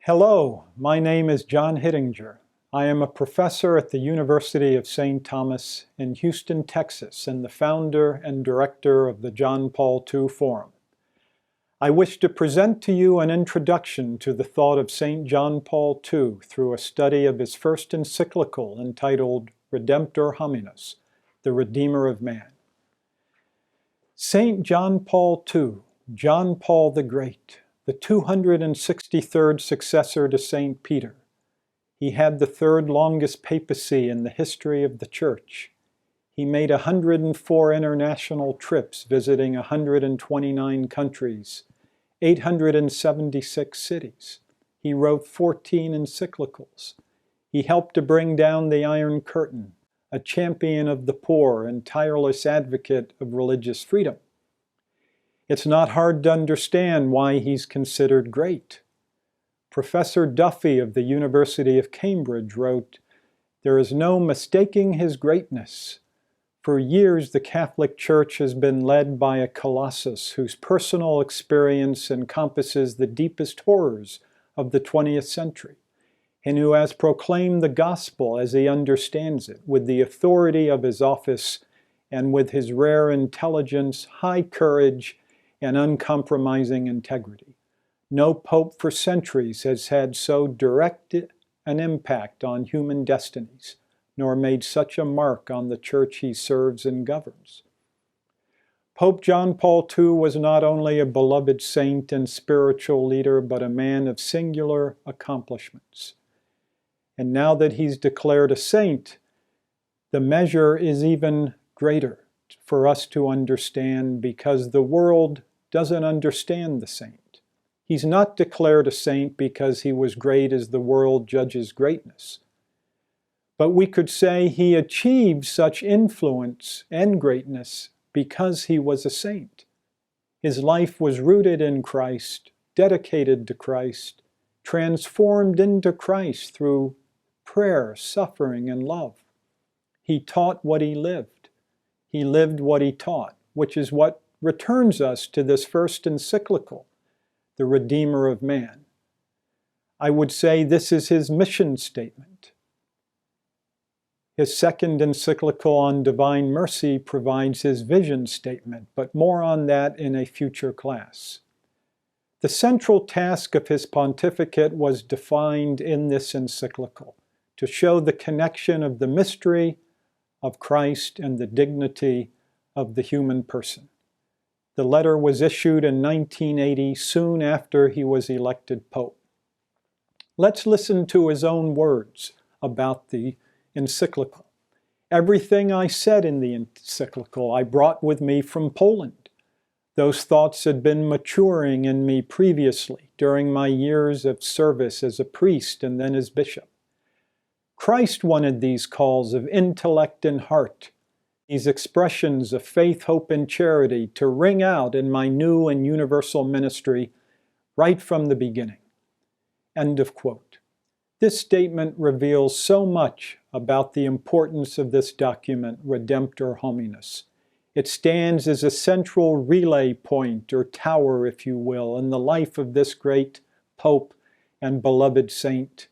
Hello, my name is John Hittinger. I am a professor at the University of St. Thomas in Houston, Texas, and the founder and director of the John Paul II Forum. I wish to present to you an introduction to the thought of St. John Paul II through a study of his first encyclical entitled Redemptor Hominis, the Redeemer of Man. St. John Paul II, John Paul the Great, the 263rd successor to St. Peter. He had the third longest papacy in the history of the Church. He made 104 international trips, visiting 129 countries, 876 cities. He wrote 14 encyclicals. He helped to bring down the Iron Curtain, a champion of the poor and tireless advocate of religious freedom. It's not hard to understand why he's considered great. Professor Duffy of the University of Cambridge wrote, "There is no mistaking his greatness. For years the Catholic Church has been led by a colossus whose personal experience encompasses the deepest horrors of the 20th century, and who has proclaimed the gospel as he understands it, with the authority of his office and with his rare intelligence, high courage, and uncompromising integrity. No pope for centuries has had so direct an impact on human destinies, nor made such a mark on the church he serves and governs." Pope John Paul II was not only a beloved saint and spiritual leader, but a man of singular accomplishments. And now that he's declared a saint, the measure is even greater for us to understand, because the world doesn't understand the saint. He's not declared a saint because he was great as the world judges greatness. But we could say he achieved such influence and greatness because he was a saint. His life was rooted in Christ, dedicated to Christ, transformed into Christ through prayer, suffering, and love. He taught what he lived. He lived what he taught, which is what returns us to this first encyclical, the Redeemer of Man. I would say this is his mission statement. His second encyclical on divine mercy provides his vision statement, but more on that in a future class. The central task of his pontificate was defined in this encyclical, to show the connection of the mystery of Christ and the dignity of the human person. The letter was issued in 1980, soon after he was elected Pope. Let's listen to his own words about the encyclical. "Everything I said in the encyclical I brought with me from Poland. Those thoughts had been maturing in me previously during my years of service as a priest and then as bishop. Christ wanted these calls of intellect and heart, these expressions of faith, hope, and charity to ring out in my new and universal ministry right from the beginning." End of quote. This statement reveals so much about the importance of this document, Redemptor Hominis. It stands as a central relay point, or tower, if you will, in the life of this great Pope and beloved saint.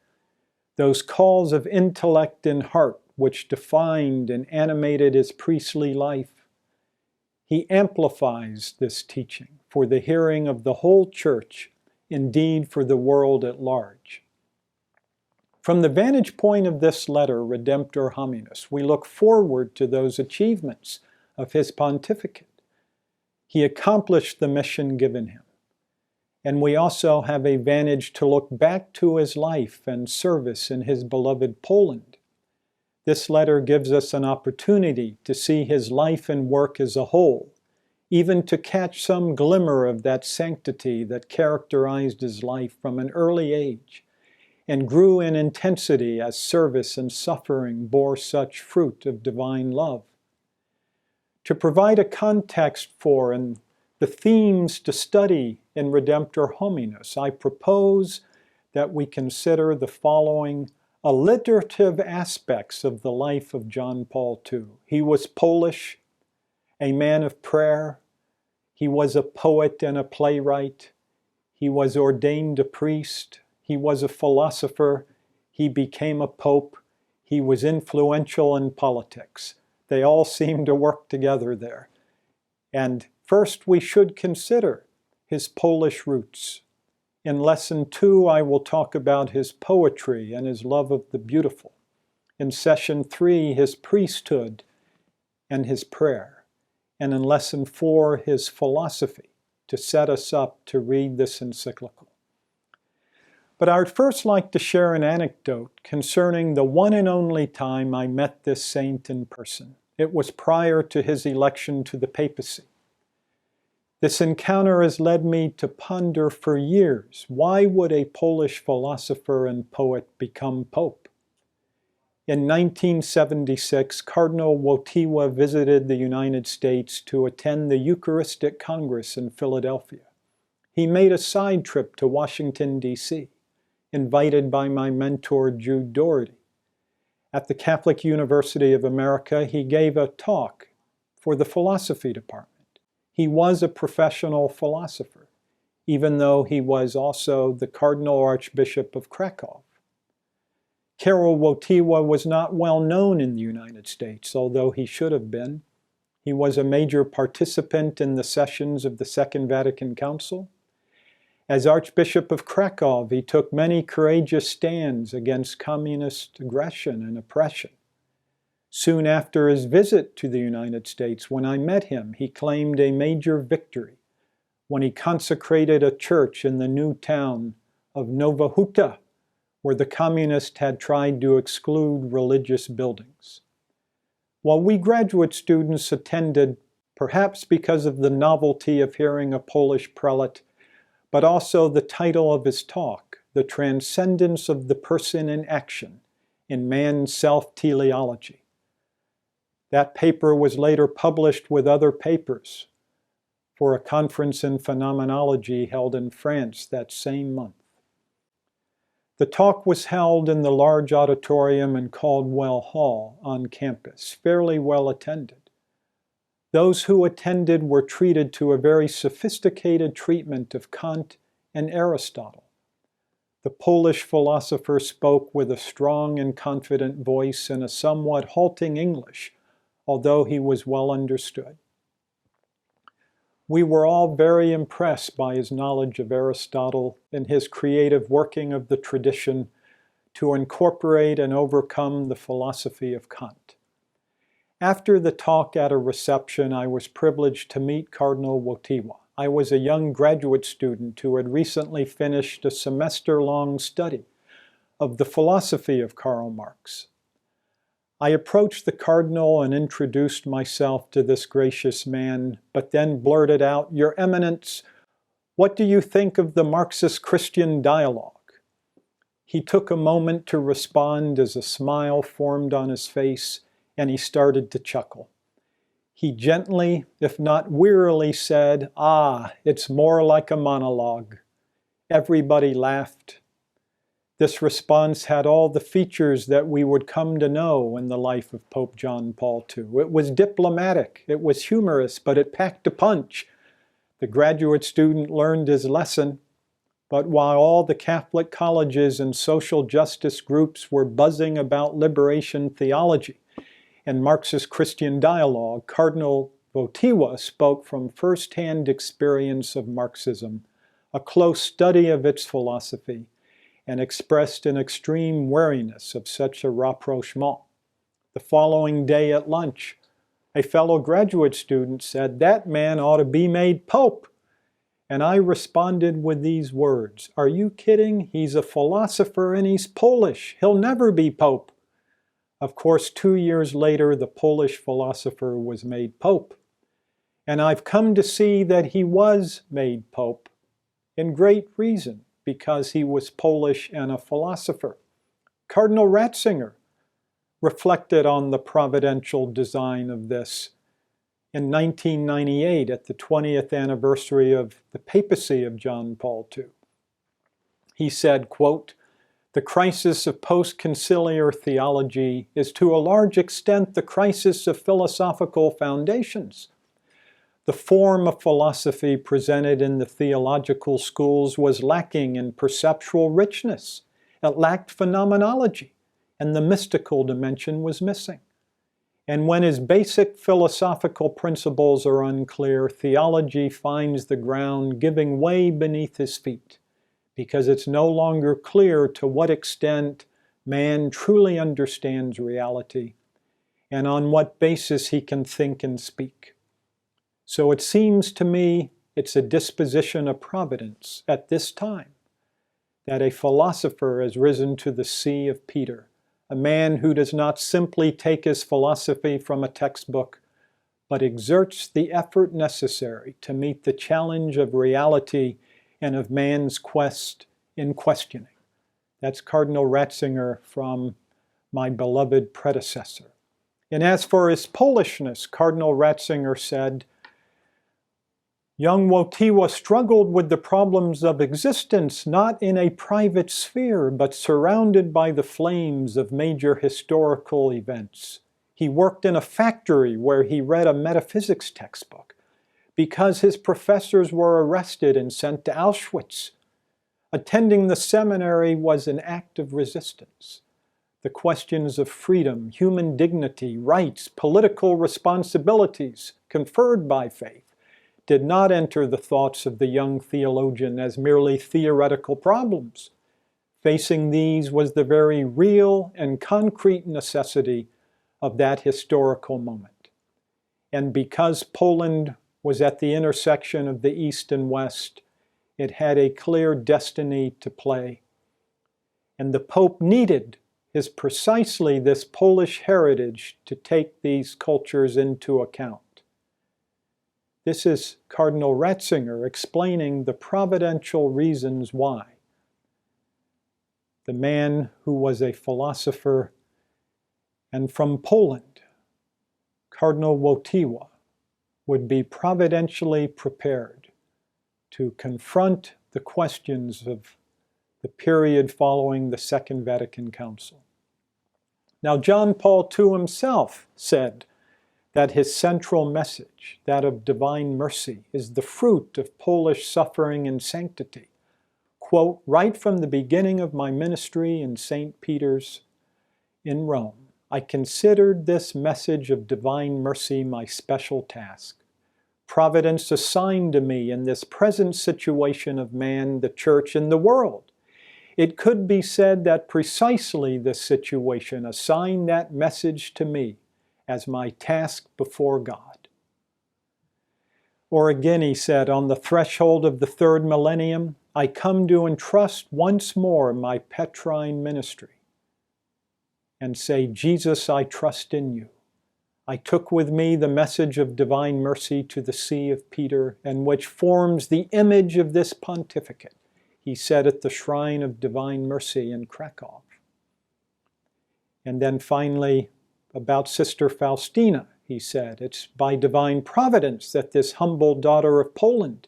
Those calls of intellect and heart, which defined and animated his priestly life. He amplifies this teaching for the hearing of the whole church, indeed for the world at large. From the vantage point of this letter, Redemptor Hominis, we look forward to those achievements of his pontificate. He accomplished the mission given him. And we also have a vantage to look back to his life and service in his beloved Poland. This letter gives us an opportunity to see his life and work as a whole, even to catch some glimmer of that sanctity that characterized his life from an early age and grew in intensity as service and suffering bore such fruit of divine love. To provide a context for and the themes to study in Redemptor Hominis, I propose that we consider the following alliterative aspects of the life of John Paul II. He was Polish, a man of prayer. He was a poet and a playwright. He was ordained a priest. He was a philosopher. He became a pope. He was influential in politics. They all seem to work together there. And first, we should consider his Polish roots. In Lesson 2, I will talk about his poetry and his love of the beautiful. In Session 3, his priesthood and his prayer. And in Lesson 4, his philosophy, to set us up to read this encyclical. But I would first like to share an anecdote concerning the one and only time I met this saint in person. It was prior to his election to the papacy. This encounter has led me to ponder for years, why would a Polish philosopher and poet become pope? In 1976, Cardinal Wojtyła visited the United States to attend the Eucharistic Congress in Philadelphia. He made a side trip to Washington, D.C., invited by my mentor, Jude Doherty. At the Catholic University of America, he gave a talk for the philosophy department. He was a professional philosopher, even though he was also the Cardinal Archbishop of Krakow. Karol Wojtyła was not well known in the United States, although he should have been. He was a major participant in the sessions of the Second Vatican Council. As Archbishop of Krakow, he took many courageous stands against communist aggression and oppression. Soon after his visit to the United States, when I met him, he claimed a major victory when he consecrated a church in the new town of Nowa Huta, where the communists had tried to exclude religious buildings. While we graduate students attended, perhaps because of the novelty of hearing a Polish prelate, but also the title of his talk, The Transcendence of the Person in Action in Man's Self-Teleology. That paper was later published with other papers for a conference in phenomenology held in France that same month. The talk was held in the large auditorium in Caldwell Hall on campus, fairly well attended. Those who attended were treated to a very sophisticated treatment of Kant and Aristotle. The Polish philosopher spoke with a strong and confident voice in a somewhat halting English, although he was well understood. We were all very impressed by his knowledge of Aristotle and his creative working of the tradition to incorporate and overcome the philosophy of Kant. After the talk at a reception, I was privileged to meet Cardinal Wojtyła. I was a young graduate student who had recently finished a semester-long study of the philosophy of Karl Marx. I approached the cardinal and introduced myself to this gracious man, but then blurted out, "Your Eminence, what do you think of the Marxist-Christian dialogue?" He took a moment to respond as a smile formed on his face, and he started to chuckle. He gently, if not wearily, said, "Ah, it's more like a monologue." Everybody laughed. This response had all the features that we would come to know in the life of Pope John Paul II. It was diplomatic, it was humorous, but it packed a punch. The graduate student learned his lesson, but while all the Catholic colleges and social justice groups were buzzing about liberation theology and Marxist-Christian dialogue, Cardinal Wojtyła spoke from first-hand experience of Marxism, a close study of its philosophy, and expressed an extreme wariness of such a rapprochement. The following day at lunch, a fellow graduate student said, "That man ought to be made Pope." And I responded with these words, "Are you kidding? He's a philosopher and he's Polish. He'll never be Pope." Of course, 2 years later, the Polish philosopher was made Pope. And I've come to see that he was made Pope, in great reason, because he was Polish and a philosopher. Cardinal Ratzinger reflected on the providential design of this in 1998 at the 20th anniversary of the papacy of John Paul II. He said, quote, "The crisis of post-conciliar theology is to a large extent the crisis of philosophical foundations. The form of philosophy presented in the theological schools was lacking in perceptual richness. It lacked phenomenology, and the mystical dimension was missing. And when his basic philosophical principles are unclear, theology finds the ground giving way beneath his feet, because it's no longer clear to what extent man truly understands reality, and on what basis he can think and speak. So it seems to me it's a disposition of providence at this time that a philosopher has risen to the see of Peter, a man who does not simply take his philosophy from a textbook, but exerts the effort necessary to meet the challenge of reality and of man's quest in questioning. That's Cardinal Ratzinger from my beloved predecessor. And as for his Polishness, Cardinal Ratzinger said, young Wojtyła struggled with the problems of existence not in a private sphere, but surrounded by the flames of major historical events. He worked in a factory where he read a metaphysics textbook because his professors were arrested and sent to Auschwitz. Attending the seminary was an act of resistance. The questions of freedom, human dignity, rights, political responsibilities conferred by faith did not enter the thoughts of the young theologian as merely theoretical problems. Facing these was the very real and concrete necessity of that historical moment. And because Poland was at the intersection of the East and West, it had a clear destiny to play. And the Pope needed precisely this Polish heritage to take these cultures into account. This is Cardinal Ratzinger explaining the providential reasons why the man who was a philosopher and from Poland, Cardinal Wojtyła, would be providentially prepared to confront the questions of the period following the Second Vatican Council. Now, John Paul II himself said that his central message, that of divine mercy, is the fruit of Polish suffering and sanctity. Quote, right from the beginning of my ministry in St. Peter's in Rome, I considered this message of divine mercy my special task. Providence assigned to me in this present situation of man, the church, and the world. It could be said that precisely this situation assigned that message to me as my task before God. Or again, he said, on the threshold of the third millennium, I come to entrust once more my Petrine ministry and say, Jesus, I trust in you. I took with me the message of divine mercy to the see of Peter, and which forms the image of this pontificate, he said at the shrine of divine mercy in Krakow. And then finally, about Sister Faustina, he said, it's by divine providence that this humble daughter of Poland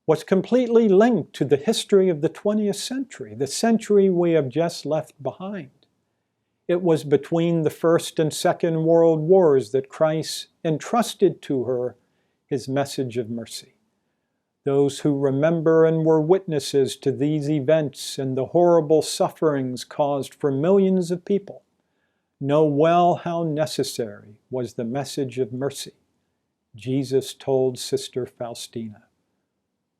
was completely linked to the history of the 20th century, the century we have just left behind. It was between the First and Second World Wars that Christ entrusted to her his message of mercy. Those who remember and were witnesses to these events and the horrible sufferings caused for millions of people know well how necessary was the message of mercy Jesus told Sister Faustina.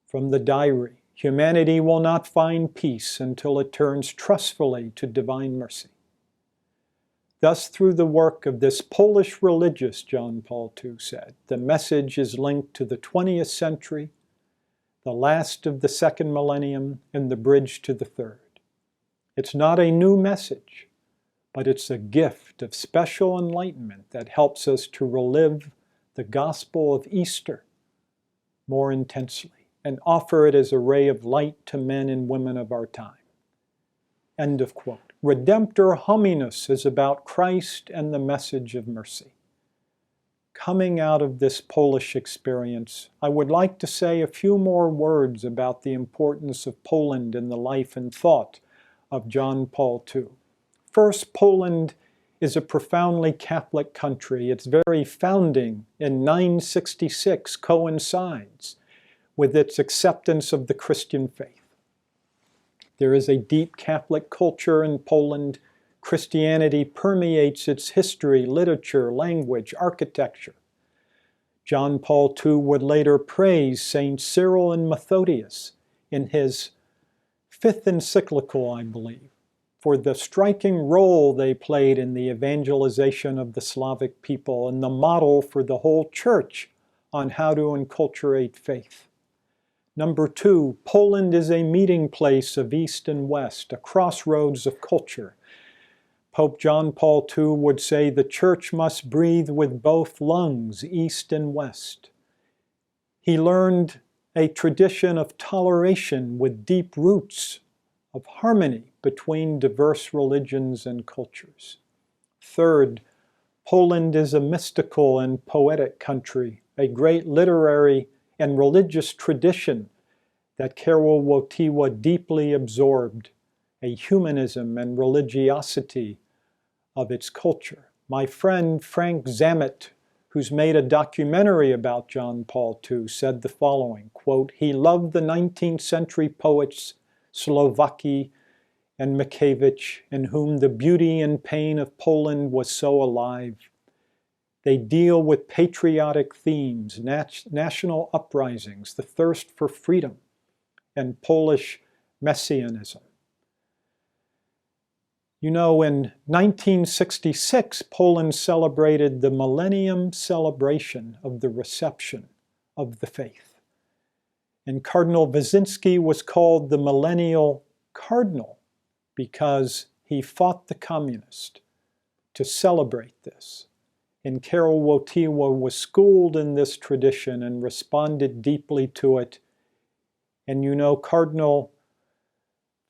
From the diary, humanity will not find peace until it turns trustfully to divine mercy. Thus, through the work of this Polish religious, John Paul II said, the message is linked to the 20th century, the last of the second millennium, and the bridge to the third. It's not a new message, but it's a gift of special enlightenment that helps us to relive the gospel of Easter more intensely and offer it as a ray of light to men and women of our time. End of quote. Redemptor Hominis is about Christ and the message of mercy. Coming out of this Polish experience, I would like to say a few more words about the importance of Poland in the life and thought of John Paul II. First, Poland is a profoundly Catholic country. Its very founding in 966 coincides with its acceptance of the Christian faith. There is a deep Catholic culture in Poland. Christianity permeates its history, literature, language, architecture. John Paul II would later praise Saints Cyril and Methodius in his fifth encyclical, I believe, for the striking role they played in the evangelization of the Slavic people and the model for the whole church on how to enculturate faith. Number two, Poland is a meeting place of East and West, a crossroads of culture. Pope John Paul II would say the church must breathe with both lungs, East and West. He learned a tradition of toleration with deep roots of harmony between diverse religions and cultures. Third, Poland is a mystical and poetic country, a great literary and religious tradition that Karol Wojtyła deeply absorbed, a humanism and religiosity of its culture. My friend Frank Zamet, who's made a documentary about John Paul II, said the following, quote, "He loved the 19th century poets Słowacki and Mickiewicz, in whom the beauty and pain of Poland was so alive. They deal with patriotic themes, national uprisings, the thirst for freedom, and Polish messianism." You know, in 1966, Poland celebrated the millennium celebration of the reception of the faith. And Cardinal Wyszynski was called the millennial cardinal because he fought the communists to celebrate this. And Karol Wojtyła was schooled in this tradition and responded deeply to it. And you know, Cardinal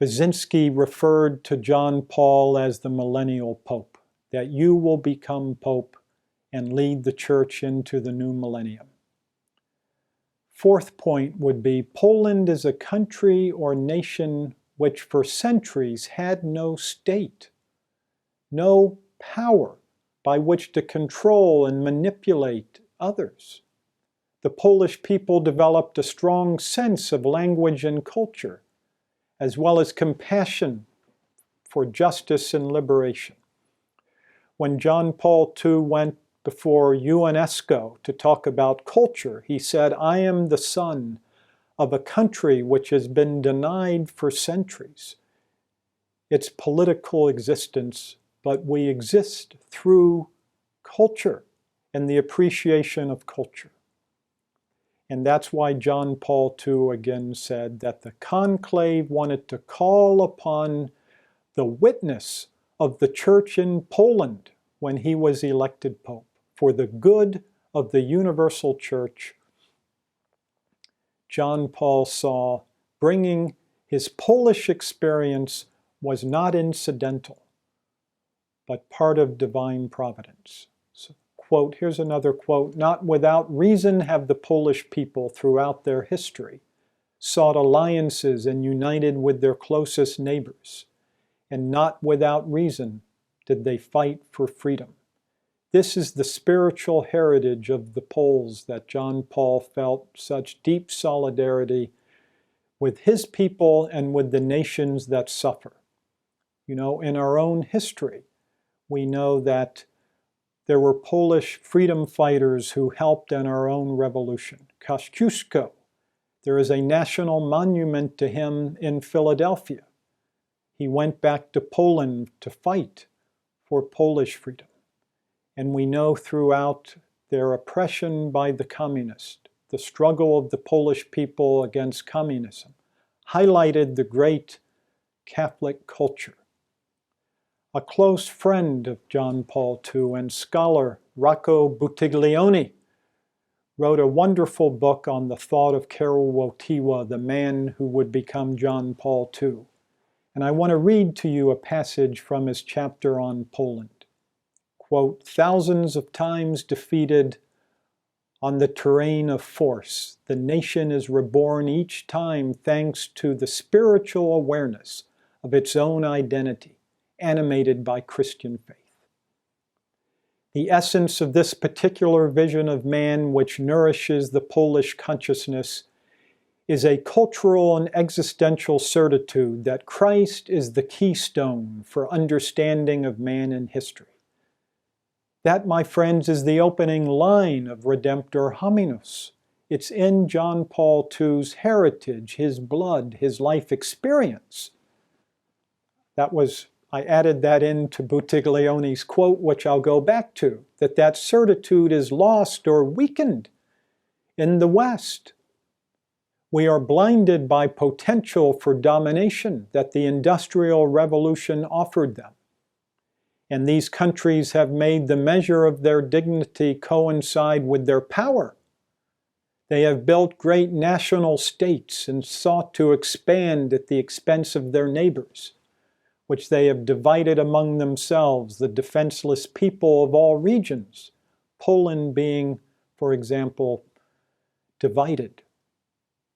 Wyszynski referred to John Paul as the millennial pope, that you will become pope and lead the church into the new millennium. Fourth point would be Poland is a country or nation which for centuries had no state, no power by which to control and manipulate others. The Polish people developed a strong sense of language and culture, as well as compassion for justice and liberation. When John Paul II went before UNESCO to talk about culture, he said, "I am the son of a country which has been denied for centuries its political existence, but we exist through culture and the appreciation of culture." And that's why John Paul II again said that the conclave wanted to call upon the witness of the church in Poland when he was elected pope for the good of the universal church. John Paul saw bringing his Polish experience was not incidental, but part of divine providence. So, quote, here's another quote, "Not without reason have the Polish people throughout their history sought alliances and united with their closest neighbors, and not without reason did they fight for freedom. This is the spiritual heritage of the Poles that John Paul felt such deep solidarity with his people and with the nations that suffer." You know, in our own history, we know that there were Polish freedom fighters who helped in our own revolution. Kosciuszko, there is a national monument to him in Philadelphia. He went back to Poland to fight for Polish freedom. And we know throughout their oppression by the communists, the struggle of the Polish people against communism highlighted the great Catholic culture. A close friend of John Paul II and scholar Rocco Buttiglione wrote a wonderful book on the thought of Karol Wojtyła, the man who would become John Paul II. And I want to read to you a passage from his chapter on Poland. Quote, "Thousands of times defeated on the terrain of force, the nation is reborn each time thanks to the spiritual awareness of its own identity, animated by Christian faith. The essence of this particular vision of man which nourishes the Polish consciousness is a cultural and existential certitude that Christ is the keystone for understanding of man in history. That, my friends, is the opening line of Redemptor Hominis. It's in John Paul II's heritage, his blood, his life experience. I added that into Buttiglione's quote, which I'll go back to, that certitude is lost or weakened in the West. We are blinded by potential for domination that the Industrial Revolution offered them. And these countries have made the measure of their dignity coincide with their power. They have built great national states and sought to expand at the expense of their neighbors, which they have divided among themselves, the defenseless people of all regions, Poland being, for example, divided.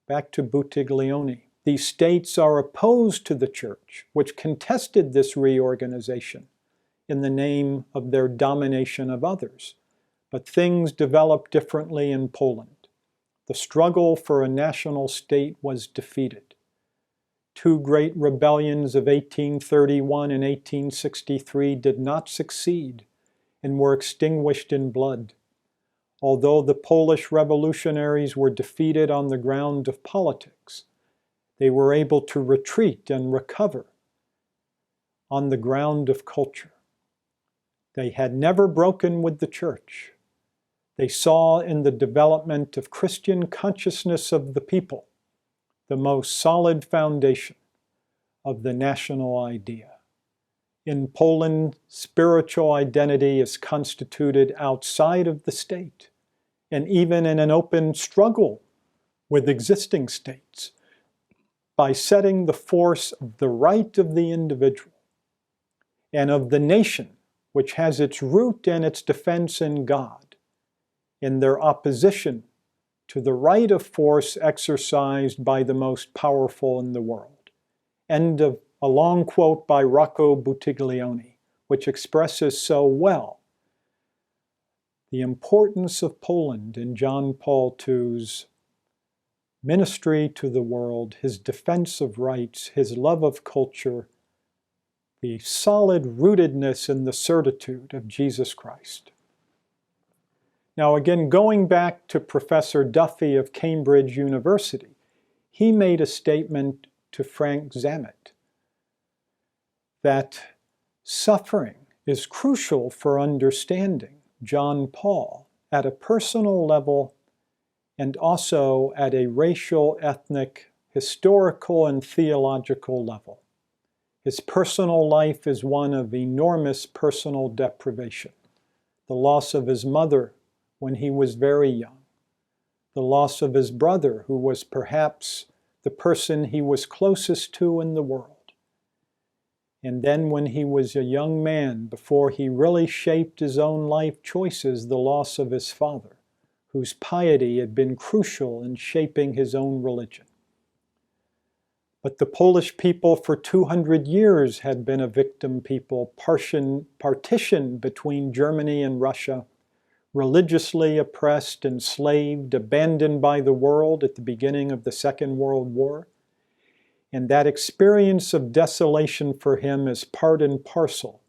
Back to Buttiglione. These states are opposed to the church, which contested this reorganization in the name of their domination of others. But things developed differently in Poland. The struggle for a national state was defeated. Two great rebellions of 1831 and 1863 did not succeed and were extinguished in blood. Although the Polish revolutionaries were defeated on the ground of politics, they were able to retreat and recover on the ground of culture. They had never broken with the church. They saw in the development of Christian consciousness of the people the most solid foundation of the national idea. In Poland, spiritual identity is constituted outside of the state, and even in an open struggle with existing states, by setting the force of the right of the individual and of the nation, which has its root and its defense in God, in their opposition to the right of force exercised by the most powerful in the world. End of a long quote by Rocco Buttiglione, which expresses so well the importance of Poland in John Paul II's ministry to the world, his defense of rights, his love of culture, the solid rootedness in the certitude of Jesus Christ. Now again, going back to Professor Duffy of Cambridge University, he made a statement to Frank Zamet that suffering is crucial for understanding John Paul at a personal level and also at a racial, ethnic, historical, and theological level. His personal life is one of enormous personal deprivation. The loss of his mother when he was very young, the loss of his brother, who was perhaps the person he was closest to in the world. And then when he was a young man, before he really shaped his own life choices, the loss of his father, whose piety had been crucial in shaping his own religion. But the Polish people for 200 years had been a victim people, partitioned between Germany and Russia, religiously oppressed, enslaved, abandoned by the world at the beginning of the Second World War. And that experience of desolation for him is part and parcel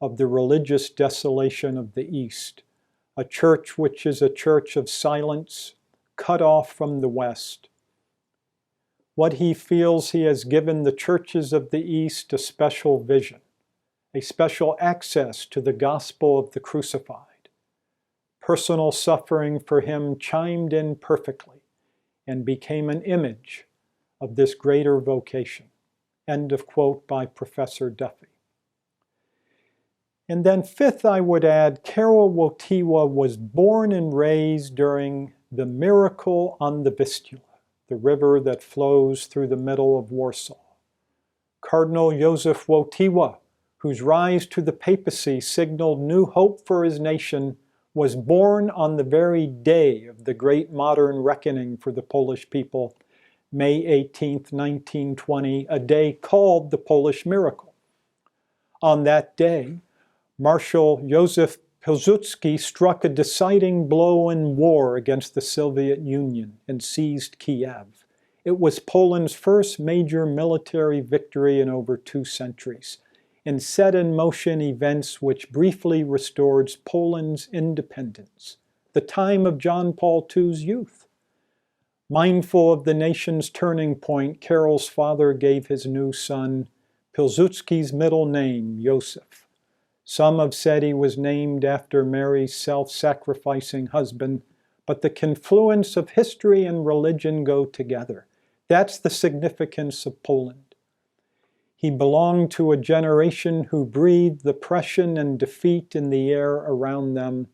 of the religious desolation of the East, a church which is a church of silence, cut off from the West. What he feels he has given the churches of the East a special vision, a special access to the gospel of the crucified. Personal suffering for him chimed in perfectly and became an image of this greater vocation. End of quote by Professor Duffy. And then fifth, I would add, Karol Wojtyła was born and raised during the miracle on the Vistula, the river that flows through the middle of Warsaw. Cardinal Józef Wojtyła, whose rise to the papacy signaled new hope for his nation, was born on the very day of the great modern reckoning for the Polish people, May 18th, 1920, a day called the Polish Miracle. On that day, Marshal Józef Pilsudski struck a deciding blow in war against the Soviet Union and seized Kiev. It was Poland's first major military victory in over 2 centuries, and set in motion events which briefly restored Poland's independence, the time of John Paul II's youth. Mindful of the nation's turning point, Karol's father gave his new son Pilsudski's middle name, Joseph. Some have said he was named after Mary's self-sacrificing husband, but the confluence of history and religion go together. That's the significance of Poland. He belonged to a generation who breathed oppression and defeat in the air around them,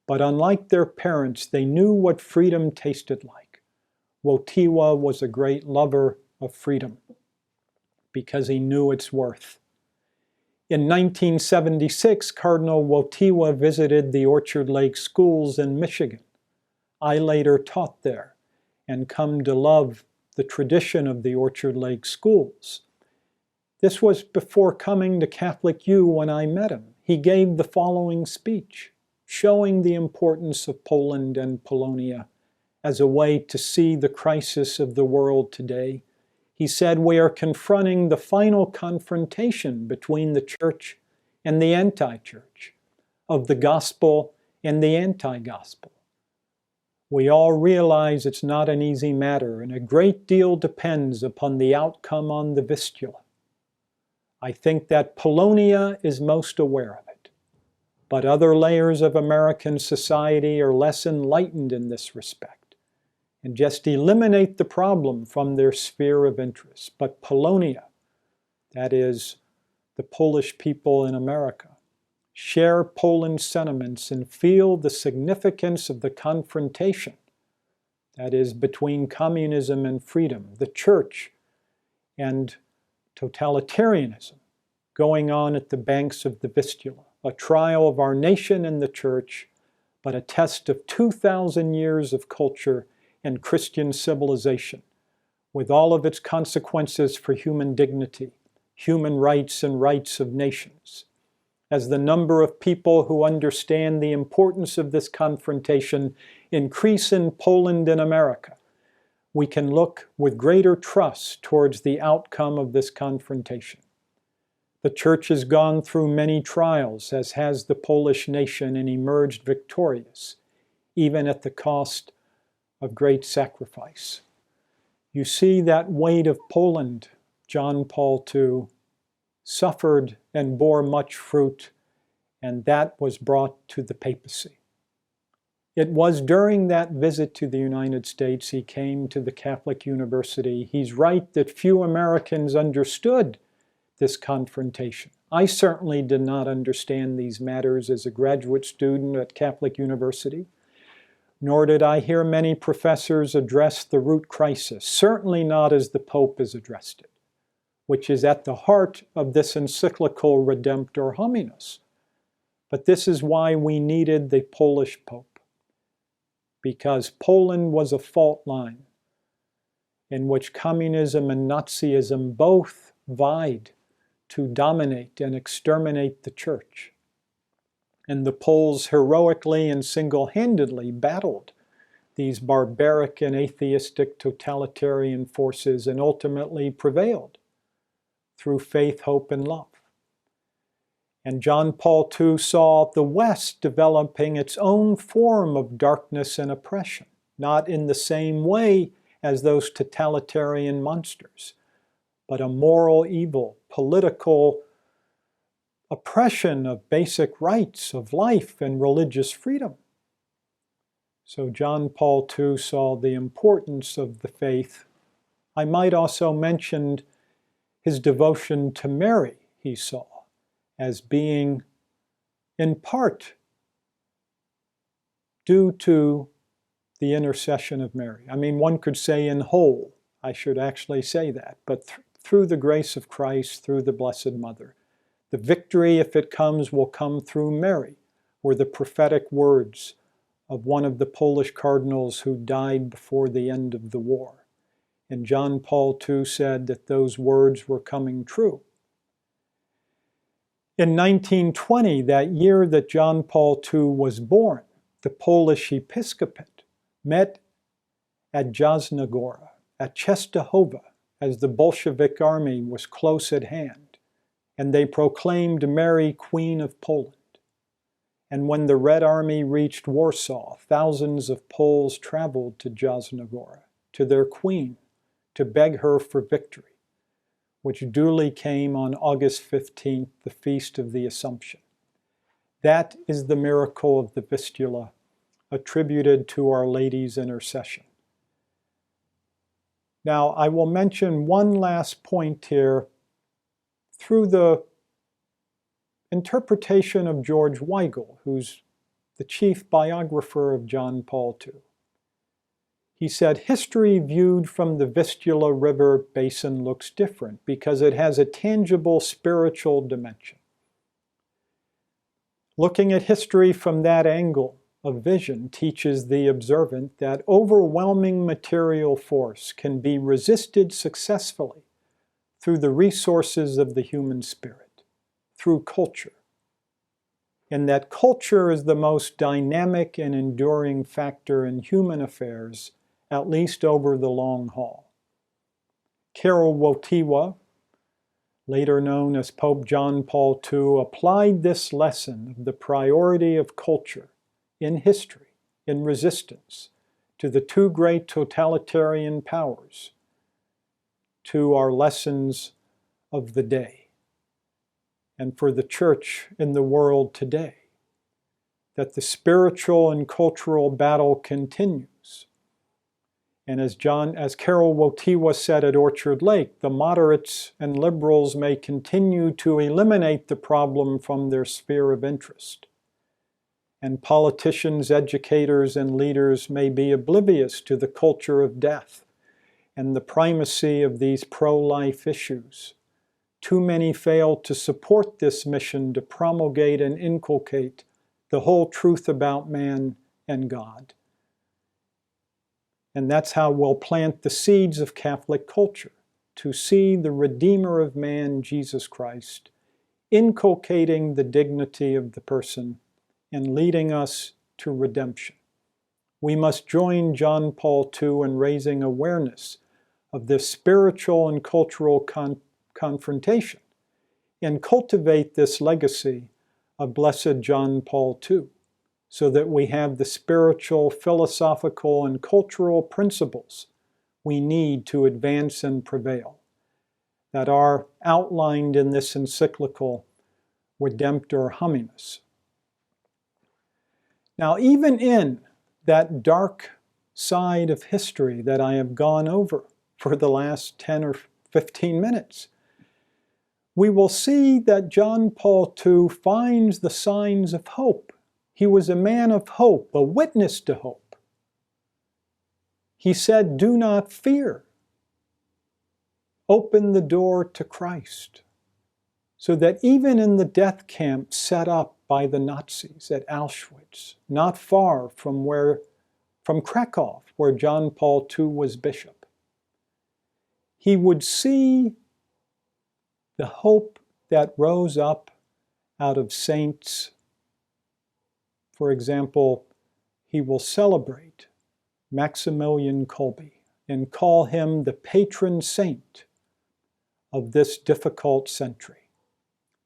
but unlike their parents, they knew what freedom tasted like. Wojtyła was a great lover of freedom because he knew its worth. In 1976, Cardinal Wojtyła visited the Orchard Lake schools in Michigan. I later taught there and come to love the tradition of the Orchard Lake schools. This was before coming to Catholic U when I met him. He gave the following speech, showing the importance of Poland and Polonia as a way to see the crisis of the world today. He said, "We are confronting the final confrontation between the church and the anti-church, of the gospel and the anti-gospel. We all realize it's not an easy matter, and a great deal depends upon the outcome on the Vistula. I think that Polonia is most aware of it, but other layers of American society are less enlightened in this respect, and just eliminate the problem from their sphere of interest. But Polonia, that is, the Polish people in America, share Poland's sentiments and feel the significance of the confrontation, that is, between communism and freedom, the church and totalitarianism, going on at the banks of the Vistula, a trial of our nation and the church, but a test of 2,000 years of culture and Christian civilization, with all of its consequences for human dignity, human rights, and rights of nations. As the number of people who understand the importance of this confrontation increase in Poland and America, we can look with greater trust towards the outcome of this confrontation. The Church has gone through many trials, as has the Polish nation, and emerged victorious, even at the cost of great sacrifice. You see that weight of Poland, John Paul II, suffered and bore much fruit, and that was brought to the papacy. It was during that visit to the United States he came to the Catholic University. He's right that few Americans understood this confrontation. I certainly did not understand these matters as a graduate student at Catholic University, nor did I hear many professors address the root crisis, certainly not as the Pope has addressed it, which is at the heart of this encyclical Redemptor Hominis. But this is why we needed the Polish Pope, because Poland was a fault line in which communism and Nazism both vied to dominate and exterminate the church. And the Poles heroically and single-handedly battled these barbaric and atheistic totalitarian forces and ultimately prevailed through faith, hope, and love. And John Paul II saw the West developing its own form of darkness and oppression, not in the same way as those totalitarian monsters, but a moral evil, political oppression of basic rights of life and religious freedom. So John Paul II saw the importance of the faith. I might also mention his devotion to Mary, he saw, as being in part due to the intercession of Mary. I mean, one could say in whole, I should actually say that, but through the grace of Christ, through the Blessed Mother. The victory, if it comes, will come through Mary, were the prophetic words of one of the Polish cardinals who died before the end of the war. And John Paul II said that those words were coming true. In 1920, that year that John Paul II was born, the Polish episcopate met at Jasna Gora, at Czestochowa, as the Bolshevik army was close at hand, and they proclaimed Mary Queen of Poland. And when the Red Army reached Warsaw, thousands of Poles traveled to Jasna Gora, to their queen, to beg her for victory, which duly came on August 15th, the Feast of the Assumption. That is the miracle of the Vistula, attributed to Our Lady's intercession. Now, I will mention one last point here through the interpretation of George Weigel, who's the chief biographer of John Paul II. He said, history viewed from the Vistula River basin looks different because it has a tangible spiritual dimension. Looking at history from that angle of vision teaches the observant that overwhelming material force can be resisted successfully through the resources of the human spirit, through culture, and that culture is the most dynamic and enduring factor in human affairs, at least over the long haul. Karol Wojtyła, later known as Pope John Paul II, applied this lesson of the priority of culture in history, in resistance to the two great totalitarian powers, to our lessons of the day, and for the church in the world today, that the spiritual and cultural battle continues. And as Karol Wojtyła said at Orchard Lake, the moderates and liberals may continue to eliminate the problem from their sphere of interest. And politicians, educators, and leaders may be oblivious to the culture of death and the primacy of these pro-life issues. Too many fail to support this mission to promulgate and inculcate the whole truth about man and God. And that's how we'll plant the seeds of Catholic culture, to see the Redeemer of man, Jesus Christ, inculcating the dignity of the person and leading us to redemption. We must join John Paul II in raising awareness of this spiritual and cultural confrontation and cultivate this legacy of Blessed John Paul II, so that we have the spiritual, philosophical, and cultural principles we need to advance and prevail, that are outlined in this encyclical, Redemptor Hominis. Now, even in that dark side of history that I have gone over for the last 10 or 15 minutes, we will see that John Paul II finds the signs of hope. He was a man of hope, a witness to hope. He said, "Do not fear. Open the door to Christ." So that even in the death camp set up by the Nazis at Auschwitz, not far from Krakow, where John Paul II was bishop, he would see the hope that rose up out of saints. For example, he will celebrate Maximilian Kolbe and call him the patron saint of this difficult century.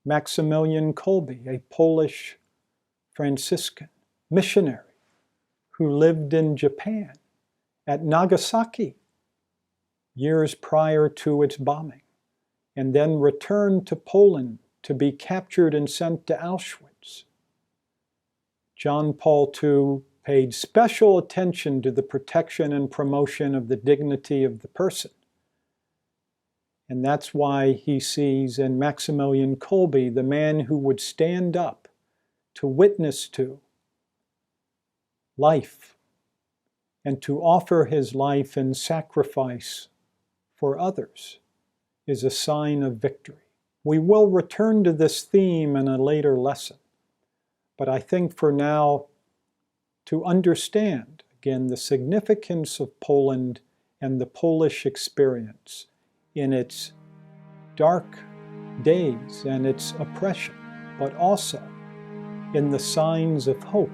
Maximilian Kolbe, a Polish Franciscan missionary who lived in Japan at Nagasaki years prior to its bombing, and then returned to Poland to be captured and sent to Auschwitz. John Paul II paid special attention to the protection and promotion of the dignity of the person. And that's why he sees in Maximilian Kolbe the man who would stand up to witness to life and to offer his life in sacrifice for others is a sign of victory. We will return to this theme in a later lesson, but I think for now, to understand, again, the significance of Poland and the Polish experience in its dark days and its oppression, but also in the signs of hope